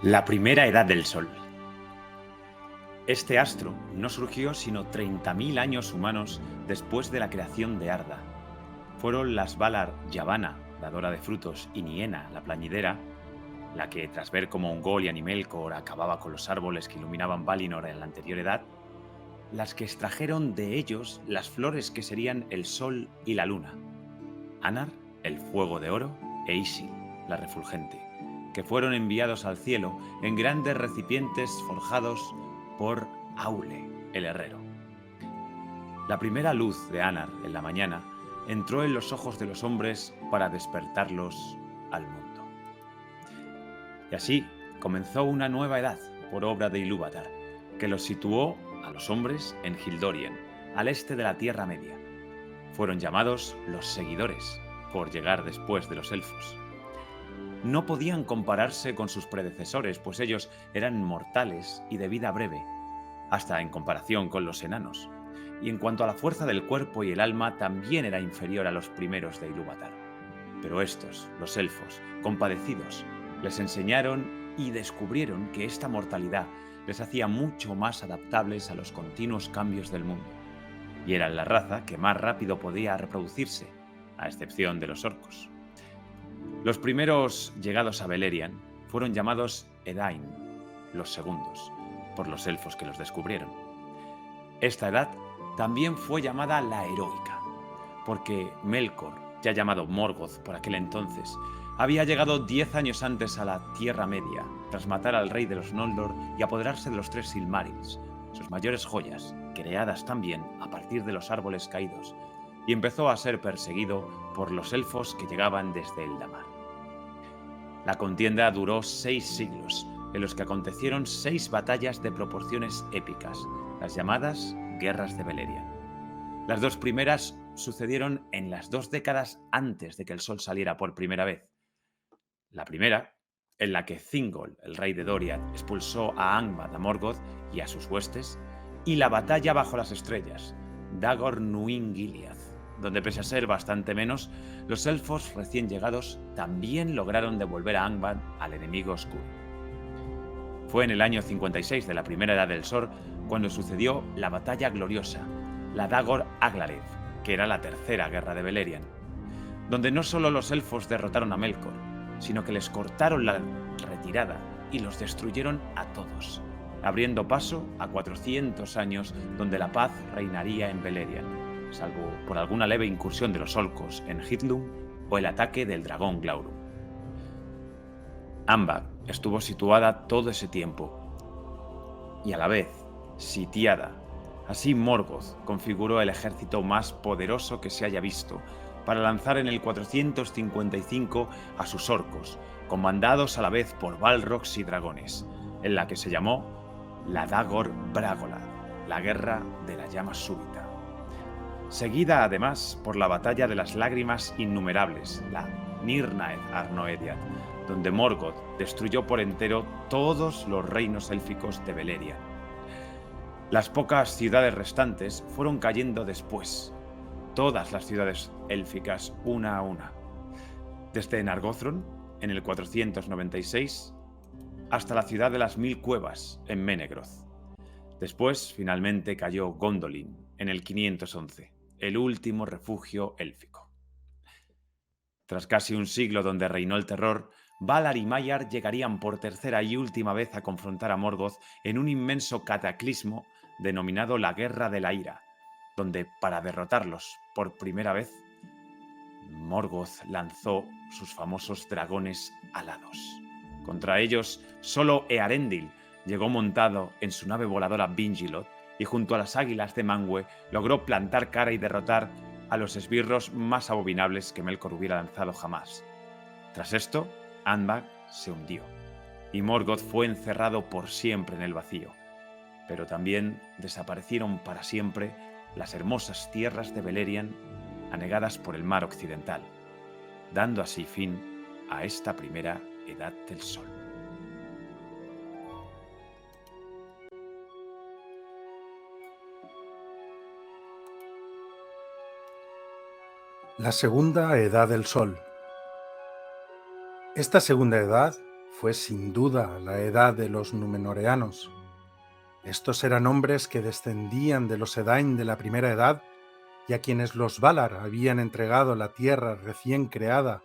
La primera edad del Sol. Este astro no surgió sino 30.000 años humanos después de la creación de Arda. Fueron las Valar Yavanna, dadora de frutos, y Niena, la plañidera, la que, tras ver cómo Ungoliant y Melkor acababa con los árboles que iluminaban Valinor en la anterior edad, las que extrajeron de ellos las flores que serían el sol y la luna. Anar, el fuego de oro, e Isil, la refulgente, que fueron enviados al cielo en grandes recipientes forjados por Aule, el herrero. La primera luz de Anar en la mañana entró en los ojos de los hombres para despertarlos al mundo. Y así comenzó una nueva edad por obra de Ilúvatar, que los situó a los hombres en Hildorien, al este de la Tierra Media. Fueron llamados los Seguidores, por llegar después de los elfos. No podían compararse con sus predecesores, pues ellos eran mortales y de vida breve, hasta en comparación con los enanos. Y en cuanto a la fuerza del cuerpo y el alma, también era inferior a los primeros de Ilúvatar. Pero estos, los elfos, compadecidos, les enseñaron y descubrieron que esta mortalidad les hacía mucho más adaptables a los continuos cambios del mundo, y eran la raza que más rápido podía reproducirse, a excepción de los orcos. Los primeros llegados a Beleriand fueron llamados Edain, los segundos, por los elfos que los descubrieron. Esta edad también fue llamada la Heroica, porque Melkor, ya llamado Morgoth por aquel entonces, había llegado 10 años antes a la Tierra Media, tras matar al rey de los Noldor y apoderarse de los 3 Silmarils, sus mayores joyas, creadas también a partir de los árboles caídos, y empezó a ser perseguido por los elfos que llegaban desde Eldamar. La contienda duró 6 siglos, en los que acontecieron 6 batallas de proporciones épicas, las llamadas Guerras de Beleriand. Las 2 primeras sucedieron en las 2 décadas antes de que el sol saliera por primera vez. La primera, en la que Thingol, el rey de Doriath, expulsó a Angband, a Morgoth y a sus huestes, y la batalla bajo las estrellas, Dagor Nuin Gilead, donde, pese a ser bastante menos, los elfos recién llegados también lograron devolver a Angband al enemigo oscuro. Fue en el año 56 de la primera edad del Sol cuando sucedió la batalla gloriosa, la Dagor Aglareth, que era la tercera guerra de Beleriand, donde no solo los elfos derrotaron a Melkor, sino que les cortaron la retirada y los destruyeron a todos, abriendo paso a 400 años donde la paz reinaría en Beleriand, salvo por alguna leve incursión de los orcos en Hithlum o el ataque del dragón Glaurung. Ambag estuvo situada todo ese tiempo, y a la vez sitiada. Así Morgoth configuró el ejército más poderoso que se haya visto, para lanzar en el 455 a sus orcos, comandados a la vez por balrogs y dragones, en la que se llamó la Dagor Bragollad, la guerra de la llama súbita. Seguida además por la batalla de las lágrimas innumerables, la Nirnaeth Arnoediad, donde Morgoth destruyó por entero todos los reinos élficos de Beleriand. Las pocas ciudades restantes fueron cayendo después, todas las ciudades élficas una a una, desde Nargothrond en el 496 hasta la ciudad de las 1000 cuevas en Menegroth. Después finalmente cayó Gondolin en el 511, el último refugio élfico. Tras casi un siglo donde reinó el terror, Valar y Maiar llegarían por tercera y última vez a confrontar a Morgoth en un inmenso cataclismo denominado la Guerra de la Ira, donde, para derrotarlos por primera vez, Morgoth lanzó sus famosos dragones alados. Contra ellos, solo Earendil llegó montado en su nave voladora Vingilod y junto a las águilas de Manwë logró plantar cara y derrotar a los esbirros más abominables que Melkor hubiera lanzado jamás. Tras esto, Angband se hundió y Morgoth fue encerrado por siempre en el vacío. Pero también desaparecieron para siempre las hermosas tierras de Beleriand anegadas por el mar occidental, dando así fin a esta primera edad del Sol. La segunda edad del Sol. Esta segunda edad Fue sin duda la edad de los Númenoreanos. Estos eran hombres que descendían de los Edain de la primera edad y a quienes los Valar habían entregado la tierra recién creada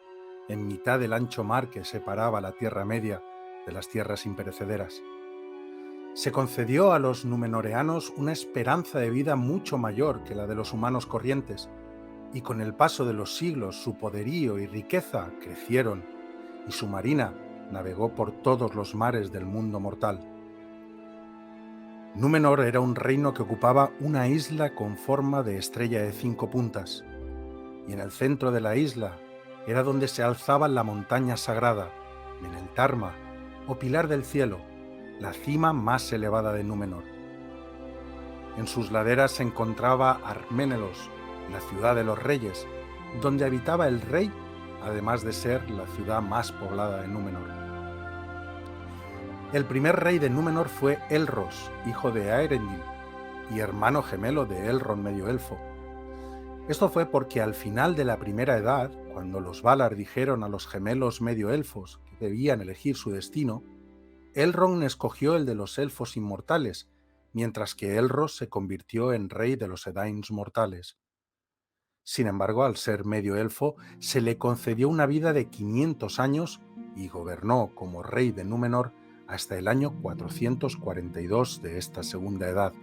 en mitad del ancho mar que separaba la Tierra Media de las tierras imperecederas. Se concedió a los Númenoreanos una esperanza de vida mucho mayor que la de los humanos corrientes, y con el paso de los siglos su poderío y riqueza crecieron, y su marina navegó por todos los mares del mundo mortal. Númenor era un reino que ocupaba una isla con forma de estrella de 5 puntas, y en el centro de la isla era donde se alzaba la montaña sagrada, Meneltarma, o Pilar del Cielo, la cima más elevada de Númenor. En sus laderas se encontraba Arménelos, la ciudad de los reyes, donde habitaba el rey, además de ser la ciudad más poblada de Númenor. El primer rey de Númenor fue Elros, hijo de Aerendil, y hermano gemelo de Elrond Medioelfo. Esto fue porque al final de la primera edad, cuando los Valar dijeron a los gemelos medioelfos que debían elegir su destino, Elrond escogió el de los elfos inmortales, mientras que Elros se convirtió en rey de los Edains mortales. Sin embargo, al ser medio elfo, se le concedió una vida de 500 años y gobernó como rey de Númenor hasta el año 442 de esta segunda edad.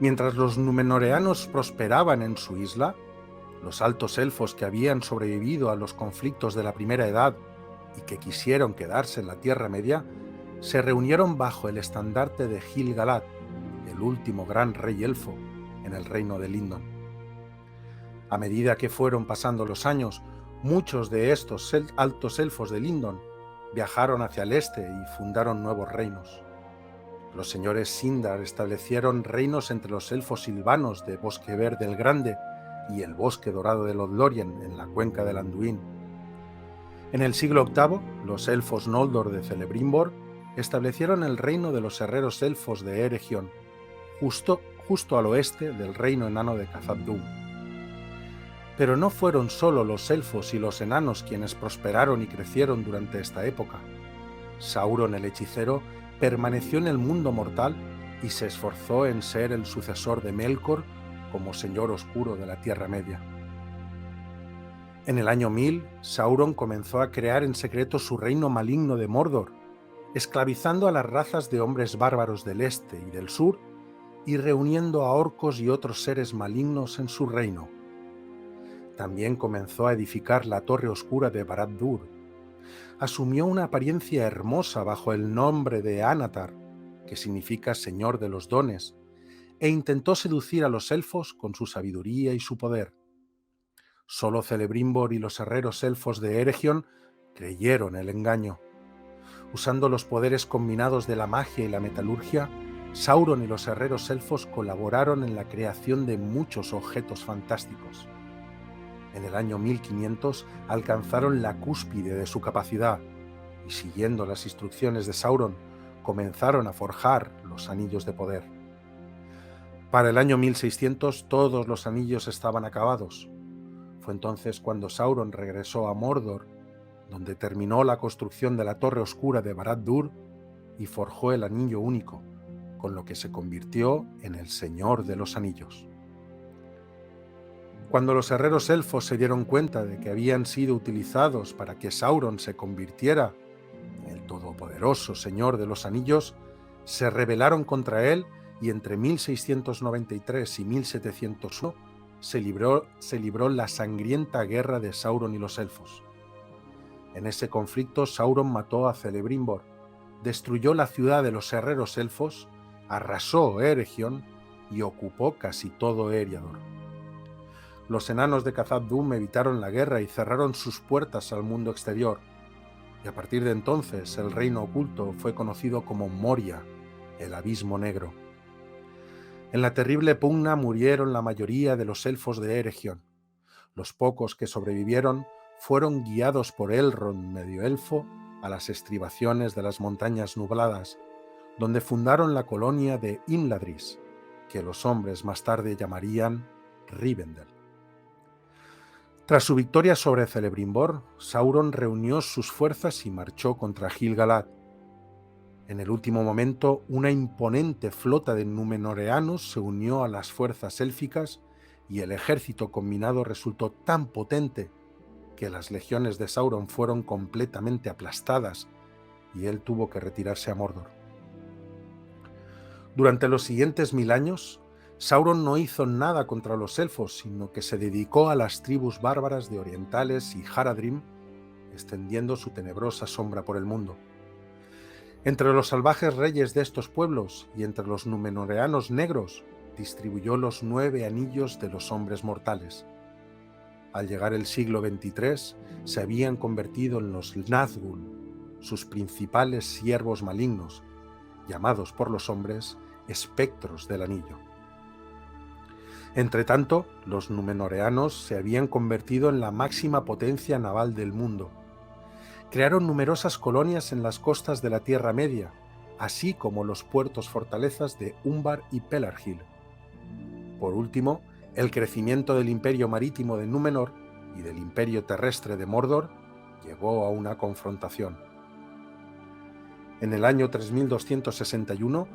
Mientras los númenoreanos prosperaban en su isla, los altos elfos que habían sobrevivido a los conflictos de la primera edad y que quisieron quedarse en la Tierra Media, se reunieron bajo el estandarte de Gil-galad, el último gran rey elfo en el reino de Lindon. A medida que fueron pasando los años, muchos de estos altos elfos de Lindon viajaron hacia el este y fundaron nuevos reinos. Los señores Sindar establecieron reinos entre los elfos silvanos de Bosque Verde el Grande y el Bosque Dorado de Lothlórien en la cuenca del Anduin. En el siglo VIII, los elfos Noldor de Celebrimbor establecieron el reino de los herreros elfos de Eregion, justo al oeste del reino enano de Khazad-dûm. Pero no fueron solo los elfos y los enanos quienes prosperaron y crecieron durante esta época. Sauron el hechicero permaneció en el mundo mortal y se esforzó en ser el sucesor de Melkor como señor oscuro de la Tierra Media. En el año 1000, Sauron comenzó a crear en secreto su reino maligno de Mordor, esclavizando a las razas de hombres bárbaros del este y del sur y reuniendo a orcos y otros seres malignos en su reino. También comenzó a edificar la Torre Oscura de Barad-dûr. Asumió una apariencia hermosa bajo el nombre de Anatar, que significa Señor de los Dones, e intentó seducir a los elfos con su sabiduría y su poder. Solo Celebrimbor y los herreros elfos de Eregion creyeron el engaño. Usando los poderes combinados de la magia y la metalurgia, Sauron y los herreros elfos colaboraron en la creación de muchos objetos fantásticos. En el año 1500 alcanzaron la cúspide de su capacidad y, siguiendo las instrucciones de Sauron, comenzaron a forjar los anillos de poder. Para el año 1600 todos los anillos estaban acabados. Fue entonces cuando Sauron regresó a Mordor, donde terminó la construcción de la Torre Oscura de Barad-dûr y forjó el Anillo Único, con lo que se convirtió en el Señor de los Anillos. Cuando los herreros elfos se dieron cuenta de que habían sido utilizados para que Sauron se convirtiera en el todopoderoso Señor de los Anillos, se rebelaron contra él y entre 1693 y 1701 se libró la sangrienta guerra de Sauron y los elfos. En ese conflicto Sauron mató a Celebrimbor, destruyó la ciudad de los herreros elfos, arrasó Eregion y ocupó casi todo Eriador. Los enanos de Khazad-dûm evitaron la guerra y cerraron sus puertas al mundo exterior, y a partir de entonces el reino oculto fue conocido como Moria, el Abismo Negro. En la terrible pugna murieron la mayoría de los elfos de Eregion. Los pocos que sobrevivieron fueron guiados por Elrond Medioelfo a las estribaciones de las montañas nubladas, donde fundaron la colonia de Imladris, que los hombres más tarde llamarían Rivendell. Tras su victoria sobre Celebrimbor, Sauron reunió sus fuerzas y marchó contra Gil-galad. En el último momento, una imponente flota de númenoreanos se unió a las fuerzas élficas y el ejército combinado resultó tan potente que las legiones de Sauron fueron completamente aplastadas y él tuvo que retirarse a Mordor. Durante los siguientes 1000 años, Sauron no hizo nada contra los elfos, sino que se dedicó a las tribus bárbaras de Orientales y Haradrim, extendiendo su tenebrosa sombra por el mundo. Entre los salvajes reyes de estos pueblos y entre los númenoreanos negros, distribuyó los 9 anillos de los hombres mortales. Al llegar el siglo XXIII, se habían convertido en los Nazgûl, sus principales siervos malignos, llamados por los hombres espectros del anillo. Entretanto, los númenoreanos se habían convertido en la máxima potencia naval del mundo. Crearon numerosas colonias en las costas de la Tierra Media, así como los puertos fortalezas de Umbar y Pelargil. Por último, el crecimiento del imperio marítimo de Númenor y del imperio terrestre de Mordor llevó a una confrontación. En el año 3261,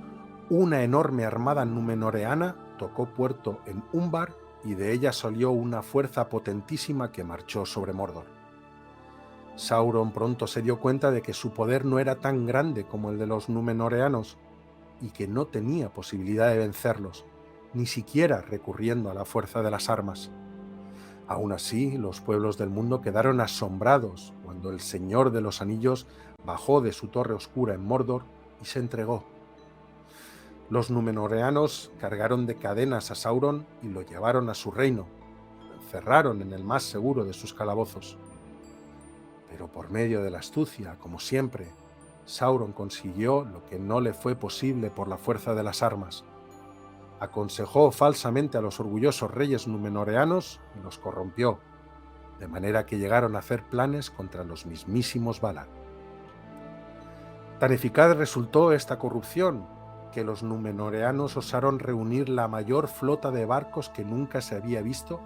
una enorme armada númenoreana tocó puerto en Umbar y de ella salió una fuerza potentísima que marchó sobre Mordor. Sauron pronto se dio cuenta de que su poder no era tan grande como el de los númenoreanos y que no tenía posibilidad de vencerlos, ni siquiera recurriendo a la fuerza de las armas. Aún así, los pueblos del mundo quedaron asombrados cuando el Señor de los Anillos bajó de su torre oscura en Mordor y se entregó. Los númenoreanos cargaron de cadenas a Sauron y lo llevaron a su reino, y lo encerraron en el más seguro de sus calabozos. Pero por medio de la astucia, como siempre, Sauron consiguió lo que no le fue posible por la fuerza de las armas. Aconsejó falsamente a los orgullosos reyes númenoreanos y los corrompió, de manera que llegaron a hacer planes contra los mismísimos Valar. Tan eficaz resultó esta corrupción que los númenoreanos osaron reunir la mayor flota de barcos que nunca se había visto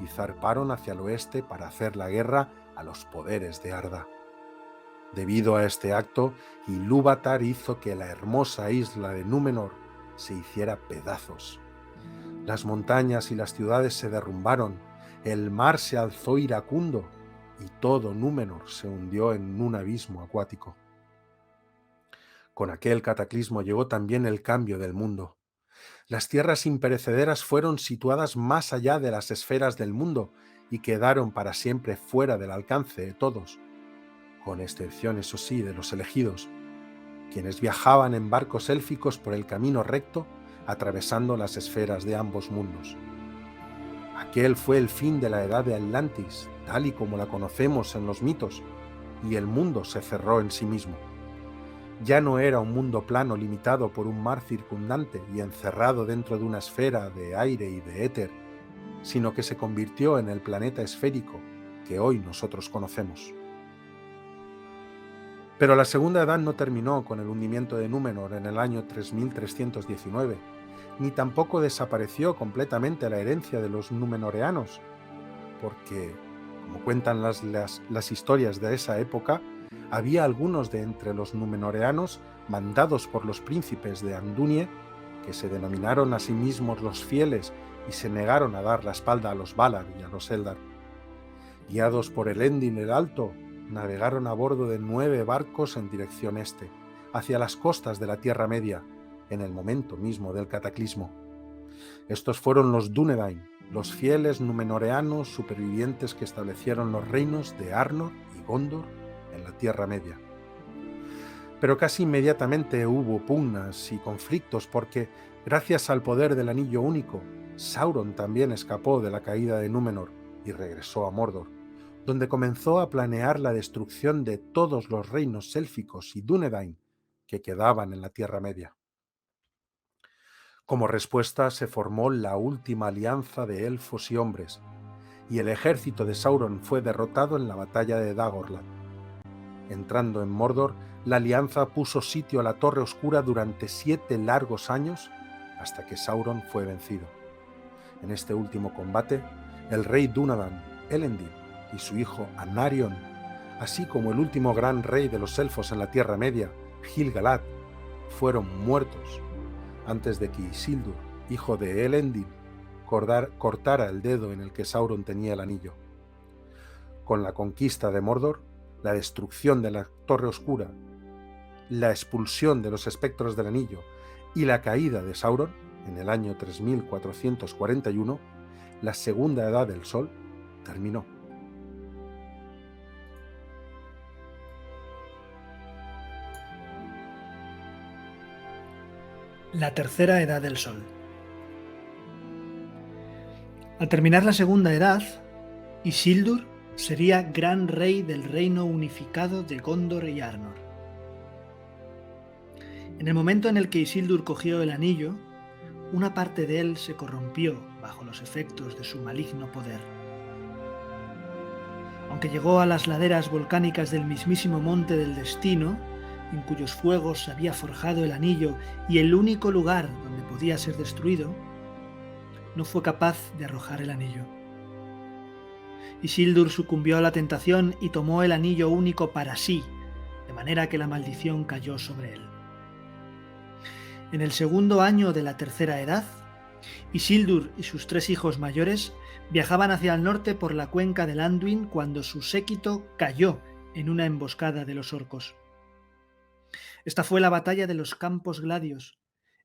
y zarparon hacia el oeste para hacer la guerra a los poderes de Arda. Debido a este acto, Ilúvatar hizo que la hermosa isla de Númenor se hiciera pedazos. Las montañas y las ciudades se derrumbaron, el mar se alzó iracundo y todo Númenor se hundió en un abismo acuático. Con aquel cataclismo llegó también el cambio del mundo. Las tierras imperecederas fueron situadas más allá de las esferas del mundo y quedaron para siempre fuera del alcance de todos, con excepción, eso sí, de los elegidos, quienes viajaban en barcos élficos por el camino recto, atravesando las esferas de ambos mundos. Aquel fue el fin de la edad de Atlantis, tal y como la conocemos en los mitos, y el mundo se cerró en sí mismo. Ya no era un mundo plano limitado por un mar circundante y encerrado dentro de una esfera de aire y de éter, sino que se convirtió en el planeta esférico que hoy nosotros conocemos. Pero la Segunda Edad no terminó con el hundimiento de Númenor en el año 3319, ni tampoco desapareció completamente la herencia de los númenoreanos, porque, como cuentan las historias de esa época, había algunos de entre los númenoreanos mandados por los príncipes de Andunie, que se denominaron a sí mismos los fieles y se negaron a dar la espalda a los Valar y a los Eldar. Guiados por Elendil el Alto, navegaron a bordo de 9 barcos en dirección este, hacia las costas de la Tierra Media, en el momento mismo del cataclismo. Estos fueron los Dúnedain, los fieles númenoreanos supervivientes que establecieron los reinos de Arnor y Gondor en la Tierra Media. Pero casi inmediatamente hubo pugnas y conflictos porque, gracias al poder del Anillo Único, Sauron también escapó de la caída de Númenor y regresó a Mordor, donde comenzó a planear la destrucción de todos los reinos élficos y Dúnedain que quedaban en la Tierra Media. Como respuesta se formó la última alianza de elfos y hombres, y el ejército de Sauron fue derrotado en la batalla de Dagorlad. Entrando en Mordor, la alianza puso sitio a la Torre Oscura durante 7 largos años hasta que Sauron fue vencido. En este último combate, el rey Dúnadan Elendil y su hijo Anarion, así como el último gran rey de los elfos en la Tierra Media, Gil-galad, fueron muertos antes de que Isildur, hijo de Elendil, cortara el dedo en el que Sauron tenía el anillo. Con la conquista de Mordor, la destrucción de la Torre Oscura, la expulsión de los espectros del anillo y la caída de Sauron en el año 3441, la Segunda Edad del Sol terminó. La Tercera Edad del Sol. Al terminar la Segunda Edad, Isildur sería gran rey del reino unificado de Gondor y Arnor. En el momento en el que Isildur cogió el anillo, una parte de él se corrompió bajo los efectos de su maligno poder. Aunque llegó a las laderas volcánicas del mismísimo Monte del Destino, en cuyos fuegos se había forjado el anillo y el único lugar donde podía ser destruido, no fue capaz de arrojar el anillo. Isildur sucumbió a la tentación y tomó el anillo único para sí, de manera que la maldición cayó sobre él. En el segundo año de la Tercera Edad, Isildur y sus 3 hijos mayores viajaban hacia el norte por la cuenca del Anduin cuando su séquito cayó en una emboscada de los orcos. Esta fue la batalla de los Campos Gladios,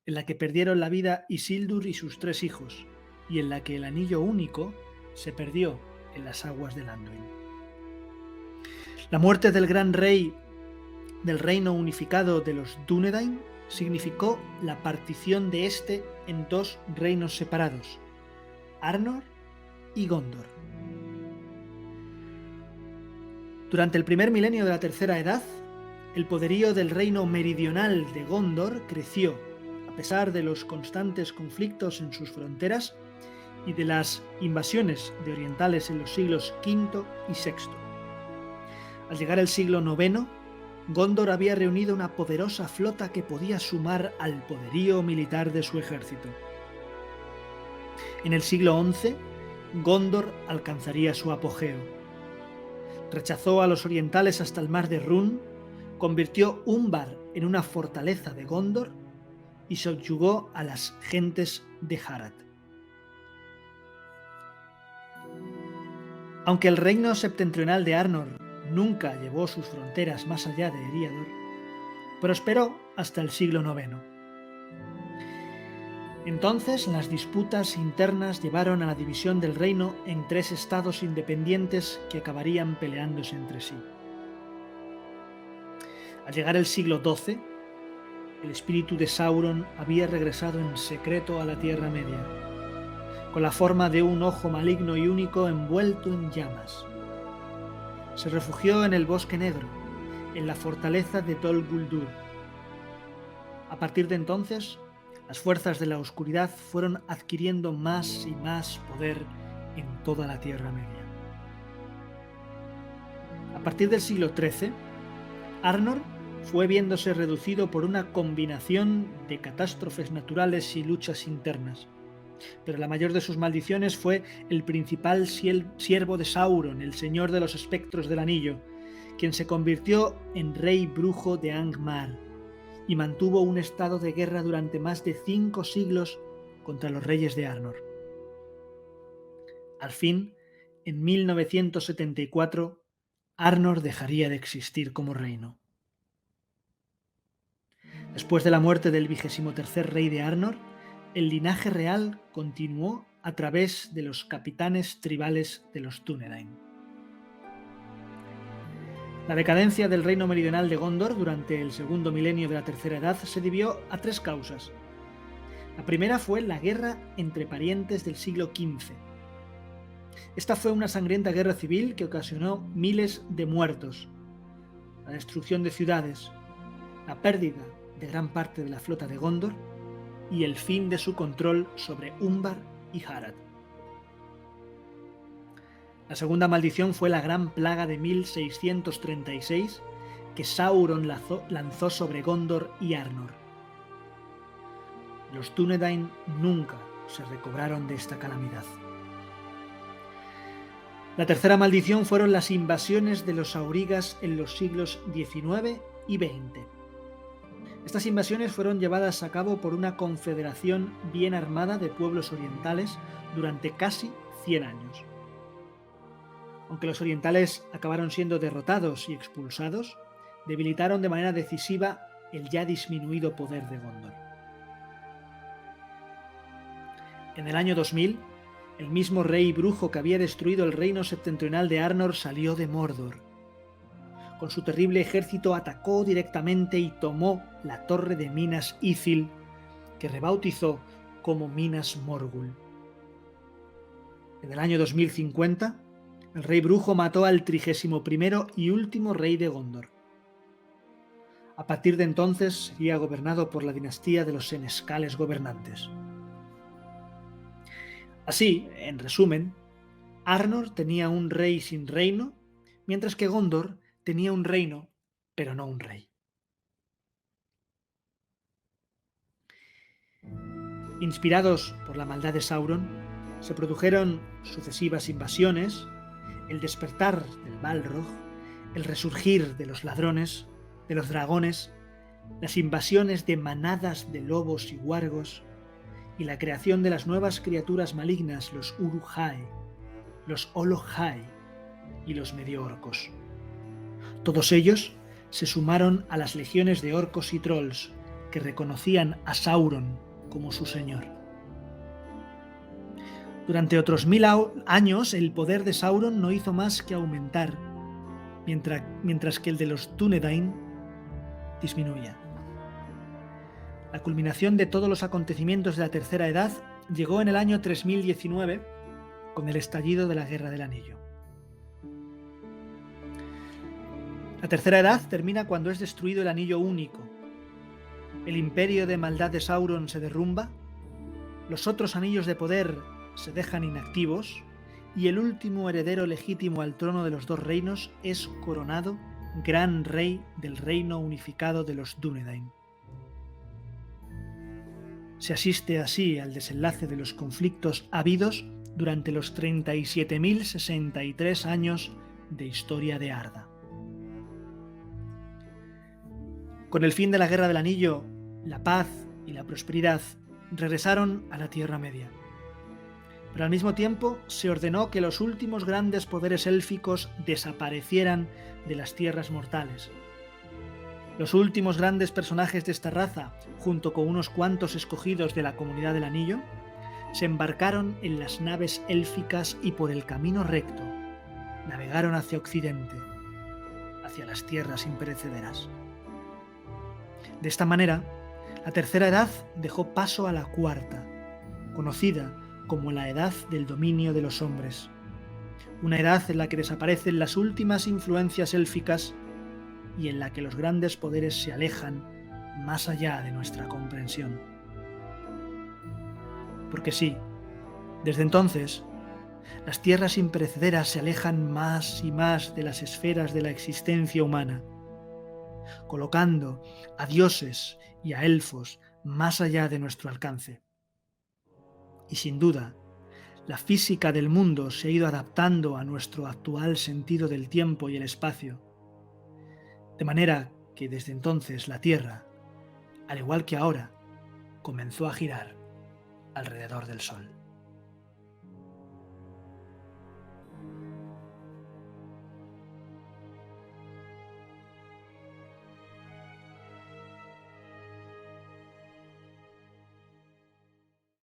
en la que perdieron la vida Isildur y sus 3 hijos, y en la que el anillo único se perdió en las aguas del Anduin. La muerte del gran rey del reino unificado de los Dúnedain significó la partición de este en 2 reinos separados, Arnor y Gondor. Durante el primer milenio de la Tercera Edad, el poderío del reino meridional de Gondor creció, a pesar de los constantes conflictos en sus fronteras y de las invasiones de orientales en los siglos V y VI. Al llegar el siglo IX, Gondor había reunido una poderosa flota que podía sumar al poderío militar de su ejército. En el siglo XI, Gondor alcanzaría su apogeo. Rechazó a los orientales hasta el mar de Rhûn, convirtió Umbar en una fortaleza de Gondor y subyugó a las gentes de Harad. Aunque el reino septentrional de Arnor nunca llevó sus fronteras más allá de Eriador, prosperó hasta el siglo IX. Entonces las disputas internas llevaron a la división del reino en 3 estados independientes que acabarían peleándose entre sí. Al llegar el siglo XII, el espíritu de Sauron había regresado en secreto a la Tierra Media, con la forma de un ojo maligno y único envuelto en llamas. Se refugió en el Bosque Negro, en la fortaleza de Dol Guldur. A partir de entonces, las fuerzas de la oscuridad fueron adquiriendo más y más poder en toda la Tierra Media. A partir del siglo XIII, Arnor fue viéndose reducido por una combinación de catástrofes naturales y luchas internas. Pero la mayor de sus maldiciones fue el principal siervo de Sauron, el señor de los espectros del anillo, quien se convirtió en rey brujo de Angmar y mantuvo un estado de guerra durante más de 5 siglos contra los reyes de Arnor. Al fin, en 1974, Arnor dejaría de existir como reino. Después de la muerte del 23º rey de Arnor, el linaje real continuó a través de los capitanes tribales de los Dúnedain. La decadencia del reino meridional de Gondor durante el segundo milenio de la Tercera Edad se debió a 3 causas. La primera fue la guerra entre parientes del siglo XV. Esta fue una sangrienta guerra civil que ocasionó miles de muertos, la destrucción de ciudades, la pérdida de gran parte de la flota de Gondor y el fin de su control sobre Umbar y Harad. La segunda maldición fue la gran plaga de 1636 que Sauron lanzó sobre Gondor y Arnor. Los Dúnedain nunca se recobraron de esta calamidad. La tercera maldición fueron las invasiones de los aurigas en los siglos XIX y XX. Estas invasiones fueron llevadas a cabo por una confederación bien armada de pueblos orientales durante casi 100 años. Aunque los orientales acabaron siendo derrotados y expulsados, debilitaron de manera decisiva el ya disminuido poder de Gondor. En el año 2000, el mismo rey brujo que había destruido el reino septentrional de Arnor salió de Mordor. Con su terrible ejército atacó directamente y tomó la torre de Minas Ithil, que rebautizó como Minas Morgul. En el año 2050, el rey brujo mató al 31º y último rey de Gondor. A partir de entonces sería gobernado por la dinastía de los senescales gobernantes. Así, en resumen, Arnor tenía un rey sin reino, mientras que Gondor tenía un reino, pero no un rey. Inspirados por la maldad de Sauron, se produjeron sucesivas invasiones, el despertar del Balrog, el resurgir de los ladrones, de los dragones, las invasiones de manadas de lobos y huargos, y la creación de las nuevas criaturas malignas, los Uruk-hai, los Olog-hai y los medio-orcos. Todos ellos se sumaron a las legiones de orcos y trolls que reconocían a Sauron como su señor. Durante otros 1000 años el poder de Sauron no hizo más que aumentar, mientras que el de los Dúnedain disminuía. La culminación de todos los acontecimientos de la Tercera Edad llegó en el año 3019 con el estallido de la Guerra del Anillo. La Tercera Edad termina cuando es destruido el Anillo Único. El imperio de maldad de Sauron se derrumba, los otros anillos de poder se dejan inactivos y el último heredero legítimo al trono de los dos reinos es coronado gran rey del reino unificado de los Dúnedain. Se asiste así al desenlace de los conflictos habidos durante los 37.063 años de historia de Arda. Con el fin de la Guerra del Anillo, la paz y la prosperidad regresaron a la Tierra Media. Pero al mismo tiempo se ordenó que los últimos grandes poderes élficos desaparecieran de las tierras mortales. Los últimos grandes personajes de esta raza, junto con unos cuantos escogidos de la Comunidad del Anillo, se embarcaron en las naves élficas y por el camino recto navegaron hacia Occidente, hacia las tierras imperecederas. De esta manera, la Tercera Edad dejó paso a la Cuarta, conocida como la Edad del Dominio de los Hombres, una edad en la que desaparecen las últimas influencias élficas y en la que los grandes poderes se alejan más allá de nuestra comprensión. Porque sí, desde entonces, las tierras imperecederas se alejan más y más de las esferas de la existencia humana, colocando a dioses y a elfos más allá de nuestro alcance. Y sin duda, la física del mundo se ha ido adaptando a nuestro actual sentido del tiempo y el espacio, de manera que desde entonces la Tierra, al igual que ahora, comenzó a girar alrededor del Sol.